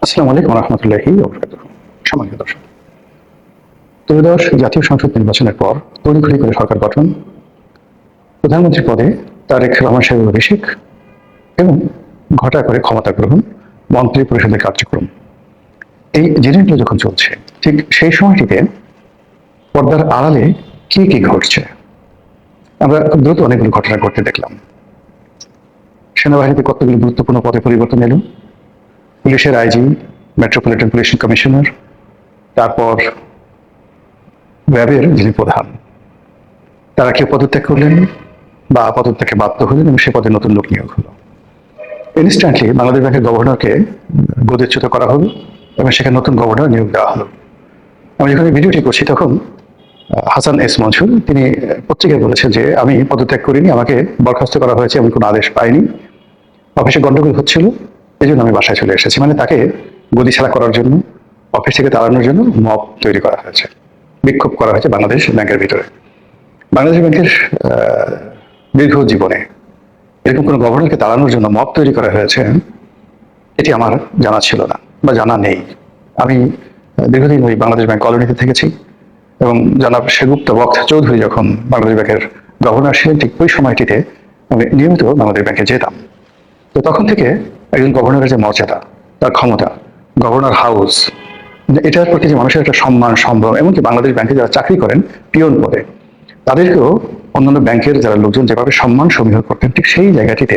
আসসালামু আলাইকুম রহমতুল্লাহি সম্মানিত দর্শক, ত্রয়োদশ জাতীয় সংসদ নির্বাচনের পর তড়িঘড়ি করে সরকার গঠন, প্রধানমন্ত্রী পদে তারেক রহমান সাহেবের অভিষেক এবং ঘটা করে ক্ষমতা গ্রহণ, মন্ত্রী পরিষদের কার্যক্রম, এই জিনিসগুলো যখন চলছে, ঠিক সেই সময়টিতে পর্দার আড়ালে কি কি ঘটছে আমরা খুব দ্রুত অনেকগুলো ঘটনা ঘটতে দেখলাম। সেনাবাহিনীতে কতগুলি গুরুত্বপূর্ণ পদে পরিবর্তন এলো, পুলিশের আইজি, মেট্রোপলিটন পুলিশ কমিশনার, তারপর র্যাবের যিনি প্রধান, তারা কেউ পদত্যাগ করলেন বা পদত্যাগে বাধ্য হলেন এবং সে পদে নতুন লোক নিয়োগ হলো। ইনস্ট্যান্টলি বাংলাদেশ ব্যাংকের গভর্নরকে গদিচ্যুত করা হলো এবং সেখানে নতুন গভর্নর নিয়োগ দেওয়া হলো। আমি যখন এই ভিডিওটি করছি তখন হাসান এস মনসুর তিনি পত্রিকায় বলেছেন যে আমি পদত্যাগ করিনি, আমাকে বরখাস্ত করা হয়েছে, আমি কোনো আদেশ পাইনি, অফিসে গন্ডগোল হচ্ছিল, এই জন্য আমি বাসায় চলে এসেছি। মানে তাকে গদি ছাড়া করার জন্য, অফিস থেকে তাড়ানোর জন্য মব তৈরি করা হয়েছে, বিক্ষোভ করা হয়েছে বাংলাদেশ ব্যাংকের ভিতরে। বাংলাদেশ ব্যাংকের দীর্ঘ জীবনে এরকম কোনো গভর্নরকে তাড়ানোর জন্য মব তৈরি করা হয়েছে এটি আমার জানা ছিল না বা জানা নেই। আমি দীর্ঘদিন ওই বাংলাদেশ ব্যাংক কলোনিতে থেকেছি এবং জনাব সেগুপ্ত বক্ত চৌধুরী যখন বাংলাদেশ ব্যাংকের গভর্নর ছিলেন ঠিক ওই সময়টিতে আমি নিয়মিত বাংলাদেশ ব্যাংকে যেতাম। তো তখন থেকে একজন গভর্নরের যে মর্যাদা, তার ক্ষমতা, গভর্নর হাউস, এটার প্রতি যে মানুষের একটা সম্মান, সম্ভ্রম, এমনকি বাংলাদেশ ব্যাংকে যারা চাকরি করেন পিয়ন পদে, তাদেরকেও অন্যান্য ব্যাংকের যারা লোকজন যেভাবে সম্মান সমীহ করতেন, ঠিক সেই জায়গাটিতে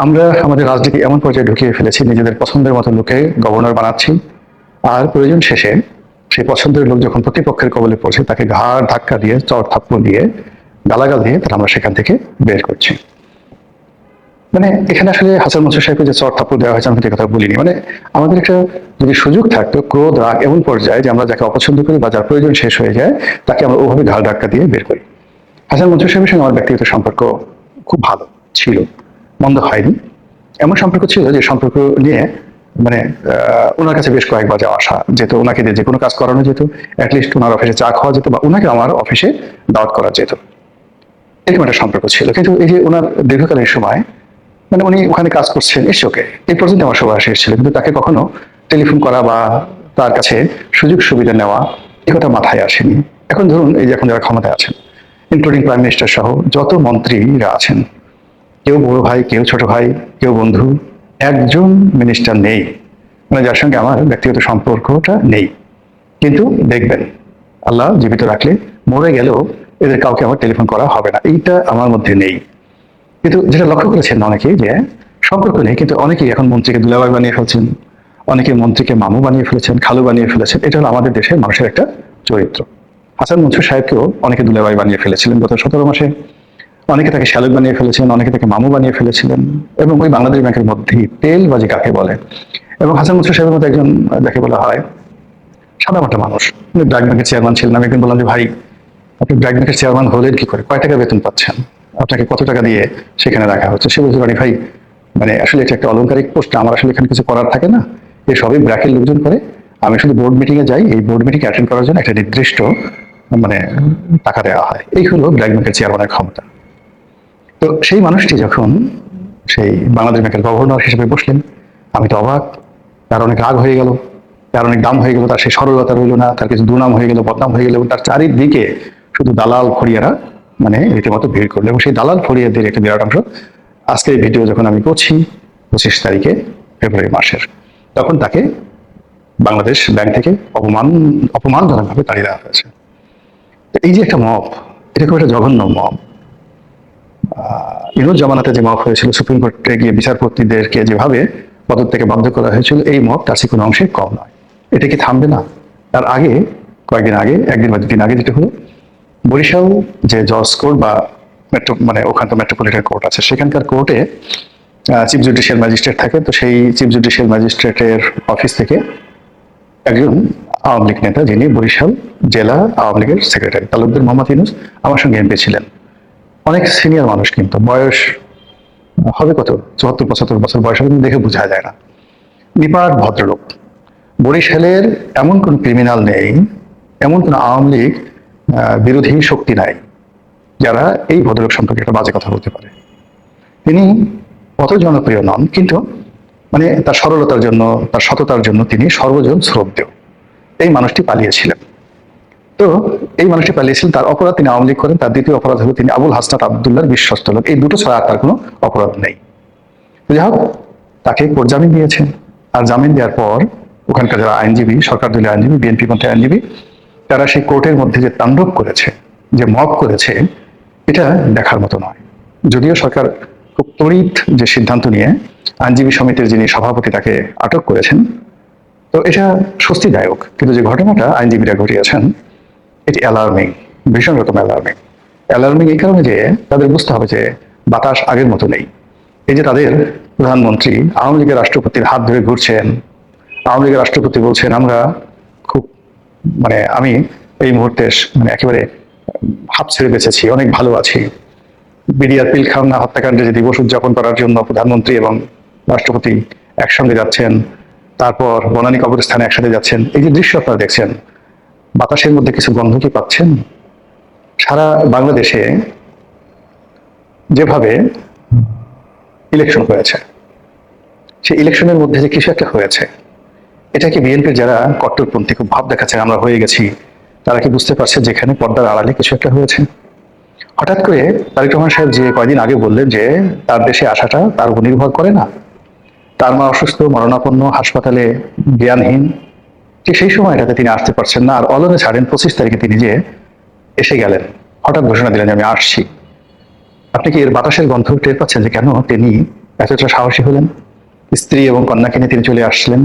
আমরা আমাদের রাজনীতি এমন পর্যায়ে ঢুকিয়ে ফেলেছি, নিজেদের পছন্দের মতো লোকে গভর্নর বানাচ্ছি, আর প্রয়োজন শেষে সেই পছন্দের লোক যখন প্রতিপক্ষের কবলে পড়ছে তাকে ঘাড় ধাক্কা দিয়ে, চর থাপ্পড় দিয়ে, গালাগাল দিয়ে তারা আমরা সেখান থেকে বের করছি। মানে এখানে আসলে হাসান মনসুর সাহেবকে যে চর থাপ্পড় দেওয়া হয়েছে আমি কথা বলিনি। মানে আমাদের একটা যদি সুযোগ থাকতো, ক্রোধ রাগ এমন পর্যায়ে যে আমরা যাকে অপছন্দ করি বা যার প্রয়োজন শেষ হয়ে যায় তাকে আমরা ওভাবে ঘাড় ধাক্কা দিয়ে বের করি। হাসান মনসুর সাহেবের সঙ্গে আমার ব্যক্তিগত সম্পর্ক খুব ভালো ছিল, মন্দ হয়নি। এমন সম্পর্ক ছিল যে সম্পর্ক নিয়ে মানে ওনার কাছে বেশ কয়েকবার যাওয়া আসা যেত, ওনাকে দিয়ে যে কোনো কাজ করানো যেত, অ্যাটলিস্ট ওনার অফিসে চা খাওয়া যেত বা ওনাকে আমার অফিসে দাওয়াত করা যেত, এরকম একটা সম্পর্ক ছিল। কিন্তু এই যে ওনার দীর্ঘকালীন সময় মানে উনি ওখানে কাজ করছেন ইসোকে এই পর্যন্ত আমার সবার শেষ ছিল, কিন্তু তাকে কখনো টেলিফোন করা বা তার কাছে সুযোগ সুবিধা নেওয়া এ কথা মাথায় আসেনি। এখন ধরুন এই যে এখন যারা ক্ষমতায় আছেন, ইনক্লুডিং প্রাইম মিনিস্টার সহ যত মন্ত্রীরা আছেন, কেউ বড় ভাই, কেউ ছোট ভাই, কেউ বন্ধু, একজন মিনিস্টার নেই মানে যার সঙ্গে আমার ব্যক্তিগত সম্পর্কটা নেই। কিন্তু দেখবেন আল্লাহ জীবিত রাখলে মরে গেলেও এদের কাউকে আমার টেলিফোন করা হবে না, এইটা আমার মধ্যে নেই। কিন্তু যেটা লক্ষ্য করেছেন অনেকেই যে সম্পর্ক নেই, কিন্তু অনেকেই এখন মন্ত্রীকে দুলাভাই বানিয়ে ফেলছেন, অনেকে মন্ত্রীকে মামু বানিয়ে ফেলেছেন, খালু বানিয়ে ফেলেছেন। এটা হলো আমাদের দেশের মানুষের একটা চরিত্র। হাসান মনসুর সাহেবকেও অনেকে দুলাভাই বানিয়ে ফেলেছিলেন গত 17 মাসে, অনেকে তাকে শ্যালক বানিয়ে ফেলেছেন, অনেকে তাকে মামু বানিয়ে ফেলেছিলেন। এবং ওই বাংলাদেশ ব্যাংকের মধ্যেই তেলবাজি কাকে বলে, এবং হাসান মনসুর সাহেবের মতো একজন যাকে বলা হয় সাদামাটা মানুষ, উনি ব্র্যাক ব্যাংকের চেয়ারম্যান ছিলেন। আমি একদিন বললাম যে ভাই আপনি ব্র্যাক ব্যাংকের চেয়ারম্যান হলেন কি করে, কয় টাকা বেতন পাচ্ছেন, আপনাকে কত টাকা দিয়ে সেখানে রাখা হচ্ছে? সে বলছে ভাই মানে আসলে এটা একটা অলংকারিক পোস্ট, আমার আসলে এখানে কিছু করার থাকে না, এই সবই ব্র্যাকের লোকজন করে, আমি শুধু বোর্ড মিটিং এ যাই, এই বোর্ড মিটিং অ্যাটেন্ড করার জন্য একটা নির্দিষ্ট মানে টাকা দেওয়া হয়। এই হলো ব্র্যাক ব্যাংকের চেয়ারম্যানের ক্ষমতা। তো সেই মানুষটি যখন সেই বাংলাদেশ ব্যাংকের গভর্নর হিসেবে বসলেন, আমি তো অবাক। তার অনেক রাগ হয়ে গেল, তার অনেক দাম হয়ে গেল, তার সেই সরলতা রইল না, তার কিছু দুনাম হয়ে গেল, বদনাম হয়ে গেল, এবং তার চারিদিকে শুধু দালাল ফড়িয়ারা মানে রীতিমতো ভিড় করলো। এবং সেই দালাল ফড়িয়াদের একটা বিরাট অংশ আজকে এই ভিডিও যখন আমি করছি 25 তারিখে ফেব্রুয়ারি মাসের, তখন তাকে বাংলাদেশ ব্যাংক থেকে অপমানজনকভাবে তাড়িয়ে দেওয়া হয়েছে। এই যে একটা মব, এটা খুব একটা জঘন্য মব। ইউনুস জামানাতে যে মব হয়েছিল, সুপ্রিম কোর্টে গিয়ে বিচারপতিদেরকে যেভাবে পদত্যাগে বাধ্য করা হয়েছিল, এই মব তার কোনো অংশে কম নয়। এটা কি থামবে না? তার আগে কয়েকদিন আগে, একদিন বা দুদিন আগে যেটা হলো, বরিশাল যে জজ কোর্ট বা মেট্রো মানে ওখানে তো মেট্রোপলিটন কোর্ট আছে, সেখানকার কোর্টে চিফ জুডিশিয়াল ম্যাজিস্ট্রেট থাকে। তো সেই চিফ জুডিশিয়াল ম্যাজিস্ট্রেটের অফিস থেকে একজন আওয়ামী লীগ নেতা, যিনি বরিশাল জেলা আওয়ামী লীগের সেক্রেটারি তালুকদার মোহাম্মদ ইউনুস, আমার সঙ্গে এমপি ছিলেন, অনেক সিনিয়র মানুষ, কিন্তু বয়স হবে কত 74-75 বয়স হবে, দেখে বোঝা যায় না, নিপাট ভদ্রলোক। বরিশালের এমন কোন ক্রিমিনাল নেই, এমন কোন আওয়ামী লীগ বিরোধী শক্তি নাই যারা এই ভদ্রলোক সম্পর্কে একটা বাজে কথা বলতে পারে। তিনি অত জনপ্রিয় নন, কিন্তু মানে তার সরলতার জন্য, তার সততার জন্য তিনি সর্বজন শ্রদ্ধেয়। এই মানুষটি পালিয়েছিলেন। তো এই মানুষটি পালিয়েছিলেন, তার অপরাধ তিনি আওয়ামী লীগ করেন, তার দ্বিতীয় অপরাধ হলো তিনি আবুল হাসনাত আবদুল্লাহর বিশ্বস্ত লোক। এই দুটো ছাড়া আর তার কোনো অপরাধ নেই। যাই হোক, তাকে কোর্ট জামিন দিয়েছে। আর জামিন দেওয়ার পর ওখানকার যারা আইনজীবী, সরকার দলীয় আইনজীবী, বিএনপি পন্থী আইনজীবী, তারা সেই কোর্টের মধ্যে যে তাণ্ডব করেছে, যে মব করেছে, এটা দেখার মতো নয়। যদিও সরকার খুব তড়িৎ যে সিদ্ধান্ত নিয়ে আইনজীবী সমিতির যিনি সভাপতি তাকে আটক করেছেন, তো এটা স্বস্তিদায়ক। কিন্তু যে ঘটনাটা আইনজীবীরা ঘটিয়েছেন এটি অ্যালার্মিং, ভীষণ রকম অ্যালার্মিং। অ্যালার্মিং এই কারণে যে তাদের বুঝতে হবে যে বাতাস আগের মতো নেই। এই যে তাদের প্রধানমন্ত্রী আওয়ামী লীগের রাষ্ট্রপতির হাত ধরে ঘুরছেন, আওয়ামী লীগের রাষ্ট্রপতি বলছেন আমরা খুব আমি এই মুহূর্তে একেবারে হাফ ছেড়ে বেঁচেছি, অনেক ভালো আছি। বিডিআর পিলখানা হত্যাকাণ্ডে যে দিবস উদযাপন করার জন্য প্রধানমন্ত্রী এবং রাষ্ট্রপতি একসঙ্গে যাচ্ছেন, তারপর বনানী কবরস্থানে একসাথে যাচ্ছেন, এই যে দৃশ্য আপনারা দেখছেন, বাতাসের মধ্যে কিছু গন্ধ কি পাচ্ছেন? সারা বাংলাদেশে যেভাবে ইলেকশন হয়েছে, সেই ইলেকশনের মধ্যে যে কিছু একটা হয়েছে, এটা কি বিএনপির যারা কট্টরপন্থী খুব ভাব দেখাচ্ছে আমরা হয়ে গেছি, তারা কি বুঝতে পারছে যেখানে পর্দার আড়ালে কিছু একটা হয়েছে? হঠাৎ করে তারেক রহমান সাহেব যে কয়দিন আগে বললেন যে তার দেশে আসাটা তার উপর নির্ভর করে না, তার মা অসুস্থ, মরণাপন্ন, হাসপাতালে, জ্ঞানহীন, ঠিক সেই সময়টাতে তিনি আসতে পারছেন না। আর অলনে ছাড়েন 25 তারিখে তিনি যে এসে গেলেন, হঠাৎ ঘোষণা দিলেন যে আমি আসছি। আপনি কি এর বাতাসের গন্ধ টের পাচ্ছেন যে কেন তিনি এতটা সাহসী হলেন? স্ত্রী এবং কন্যাকে নিয়ে তিনি চলে আসলেন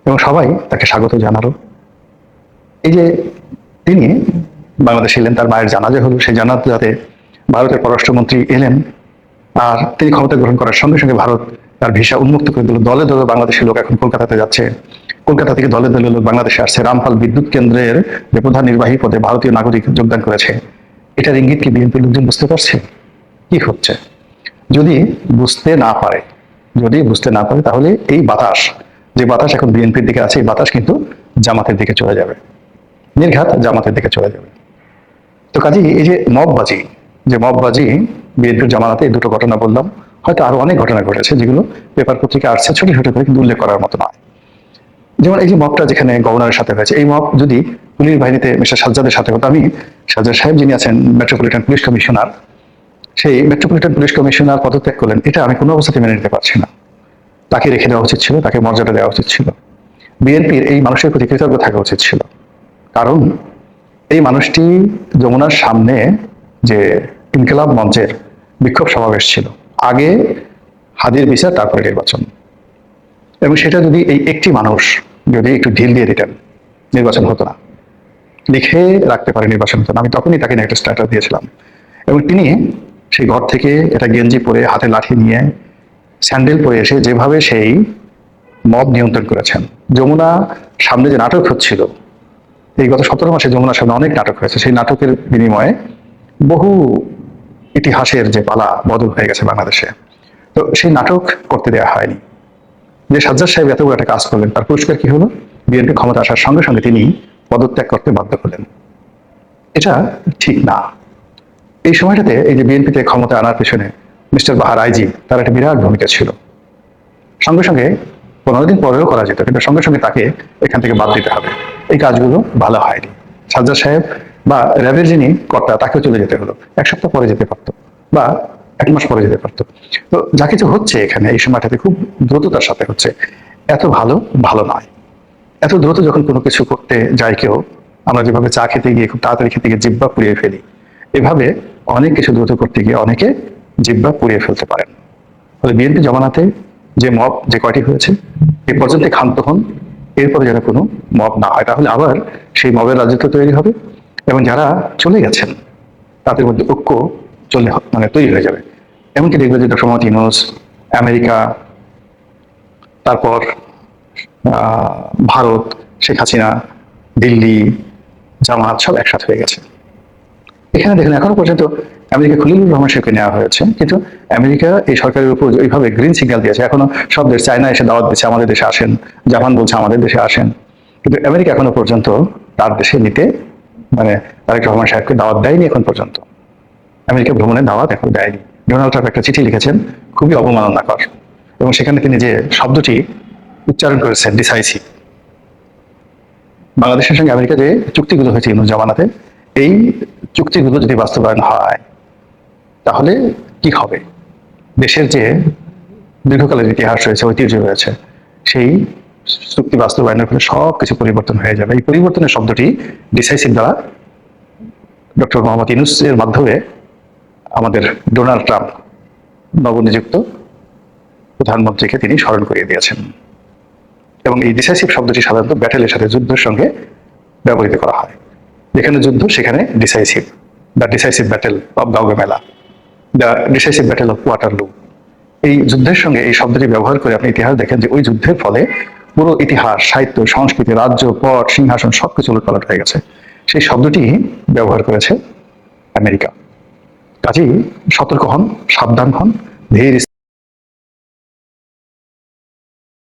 এবং সবাই তাকে স্বাগত জানালো। এই যে তিনি বাংলাদেশে এলেন, তার মায়ের জানাজা হলো, সেই জানাজাতে ভারতের পররাষ্ট্রমন্ত্রী এলেন, আর তিনি ক্ষমতা গ্রহণ করার সঙ্গে সঙ্গে ভারত তার ভিসা উন্মুক্ত করে দিল। দলে দলে বাংলাদেশের লোক এখন কলকাতাতে যাচ্ছে, কলকাতা থেকে দলে দলে লোক বাংলাদেশে আসছে। রামপাল বিদ্যুৎ কেন্দ্রের যে প্রধান নির্বাহী পদে ভারতীয় নাগরিক যোগদান করেছে, এটার ইঙ্গিত কি বিএনপির লোকজন বুঝতে পারছে কি হচ্ছে? যদি বুঝতে না পারে, তাহলে এই বাতাস, যে বাতাস এখন বিএনপির দিকে আছে, এই বাতাস কিন্তু জামাতের দিকে চলে যাবে, নির্ঘাত জামাতের দিকে চলে যাবে। তো কাজেই এই যে মববাজি বিএনপির জামানাতে এই দুটো ঘটনা বললাম, হয়তো আরো অনেক ঘটনা ঘটেছে যেগুলো পেপার পত্রিকা আসছে ছোট ছোট করে, কিন্তু উল্লেখ করার মতো নয়। যেমন এই যে মবটা যেখানে গভর্নরের সাথে হয়েছে, এই মব যদি পুলিশ বাহিনীতে মিস্টার সাজ্জাদের সাথে হতো, আমি সাজ্জাদ সাহেব যিনি আছেন মেট্রোপলিটন পুলিশ কমিশনার, সেই মেট্রোপলিটন পুলিশ কমিশনার পদত্যাগ করলেন, এটা আমি কোনো অবস্থাতে মেনে নিতে পারছি না। তাকে রেখে দেওয়া উচিত ছিল, তাকে মর্যাদা দেওয়া উচিত ছিল। বিএনপির এই মানুষের প্রতি কৃতজ্ঞ থাকা উচিত ছিল, কারণ এই মানুষটি যমুনার সামনে যে ইনকিলাব মঞ্চের বিক্ষোভ সমাবেশ ছিল, আগে হাদির বিচার, তারপরে নির্বাচন, এবং সেটা যদি এই একটি মানুষ যদি একটু ঢিল দিয়ে দিতেন, নির্বাচন হতো না। লিখে রাখতে পারে নির্বাচন হতো না। আমি তখনই তাকে একটা স্ট্যাটাস দিয়েছিলাম, এবং তিনি সেই ঘর থেকে একটা গেঞ্জি পরে, হাতে লাঠি নিয়ে, স্যান্ডেল পরে এসে যেভাবে সেই মব নিয়ন্ত্রণ করেছেন। যমুনা সামনে যে নাটক হচ্ছিল, এই গত 17 মাসে যমুনার সামনে অনেক নাটক হয়েছে, সেই নাটকের বিনিময়ে বহু ইতিহাসের যে পালা বদল হয়ে গেছে বাংলাদেশে। তো সেই নাটক করতে দেওয়া হয়নি। যে সাজ্জাদ সাহেব এত বড় একটা কাজ করলেন, তার পুরস্কার কি হলো? বিএনপি ক্ষমতা আসার সঙ্গে সঙ্গে তিনি পদত্যাগ করতে বাধ্য হলেন। এটা ঠিক না। এই সময়টাতে এই যে বিএনপিতে ক্ষমতা আনার পেছনে মিস্টার বাহার আইজি, তার একটা বিরাট ভূমিকা ছিল। সঙ্গে সঙ্গে 15 দিন পরেও করা যেত, কিন্তু সঙ্গে সঙ্গে তাকে এখান থেকে বাদ দিতে হবে। এই কাজগুলো ভালো হয়নি। সাজ্জাদ সাহেব বা র্যাবের যিনি কর্তা, তাকেও চলে যেতে হলো। 1 সপ্তাহ পরে যেতে পারতো, বা 1 মাস পরে যেতে পারতো। তো যা কিছু হচ্ছে এখানে এই সময়টাতে খুব দ্রুততার সাথে হচ্ছে, এত ভালো নয়। এত দ্রুত যখন কোনো কিছু করতে যায় কেউ, আমরা যেভাবে চা খেতে গিয়ে খুব তাড়াতাড়ি খেতে গিয়ে জিহ্বা পুড়িয়ে ফেলি, এভাবে অনেক কিছু দ্রুত করতে গিয়ে অনেকে জিহ্বা পুড়িয়ে ফেলতে পারেন। ফলে বিএনপি জমানাতে যে মব যে কয়টি হয়েছে, এ পর্যন্ত ক্ষান্ত হন। এরপরে যারা কোনো মব না হয়, তাহলে আবার সেই মবের রাজত্ব তৈরি হবে, এবং যারা চলে গেছেন তাদের মধ্যে ঐক্য তৈরি হয়ে যাবে। এমনকি দেখবে যে ডক্টর মোহাম্মদ ইউনূস, আমেরিকা, তারপর ভারত, শেখ হাসিনা, দিল্লি, জামাত সব একসাথে হয়ে গেছে। এখানে দেখেন এখনো পর্যন্ত আমেরিকা খলিলুর রহমান সাহেবকে নেওয়া হয়েছে, কিন্তু আমেরিকা এই সরকারের উপর ওইভাবে গ্রিন সিগন্যাল দিয়েছে। এখনো সব দেশ, চায়না এসে দাওয়াত দিচ্ছে আমাদের দেশে আসেন, জাপান বলছে আমাদের দেশে আসেন, কিন্তু আমেরিকা এখনো পর্যন্ত তার দেশে নিতে তারেক রহমান সাহেবকে দাওয়াত দেয়নি। এখন পর্যন্ত আমেরিকা ভ্রমণের দাওয়াত এখন দেয়নি। ডোনাল্ড ট্রাম্প একটা চিঠি লিখেছেন, খুবই অবমাননাকর, এবং সেখানে তিনি যে শব্দটি উচ্চারণ করেছেন ডিসাইসিভ, বাংলাদেশের সঙ্গে আমেরিকা যে চুক্তিগুলো হয়েছে ইউনুস জামানাতে, এই চুক্তিগুলো যদি বাস্তবায়ন হয় তাহলে কি হবে? দেশের যে দীর্ঘকালের ইতিহাস রয়েছে, ঐতিহ্য রয়েছে, সেই চুক্তি বাস্তবায়নের ফলে সবকিছু পরিবর্তন হয়ে যাবে। এই পরিবর্তনের শব্দটি ডিসাইসিভ দ্বারা ডক্টর মোহাম্মদ ইউনূসের মাধ্যমে আমাদের ডোনাল্ড ট্রাম্প নবনিযুক্ত প্রধানমন্ত্রীকে তিনি স্মরণ করিয়ে দিয়েছেন। এবং এই ডিসাইসিভ শব্দটি সাধারণত ব্যাটেলের সাথে, যুদ্ধের সঙ্গে ব্যবহৃত করা হয়। যেখানে যুদ্ধ সেখানে decisive, the decisive battle of Gaugamela, the decisive battle of Waterloo. এই যুদ্ধের সঙ্গে এই শব্দটি ব্যবহার করে আপনি ইতিহাস দেখেন যে ওই যুদ্ধের ফলে পুরো ইতিহাস, সাহিত্য, সংস্কৃতি, রাজ্য, পট, সিংহাসন সবকিছু উলটপালট হয়ে গেছে। সেই শব্দটি ব্যবহার করেছে আমেরিকা। কাজেই সতর্ক হন, সাবধান হন, ধীর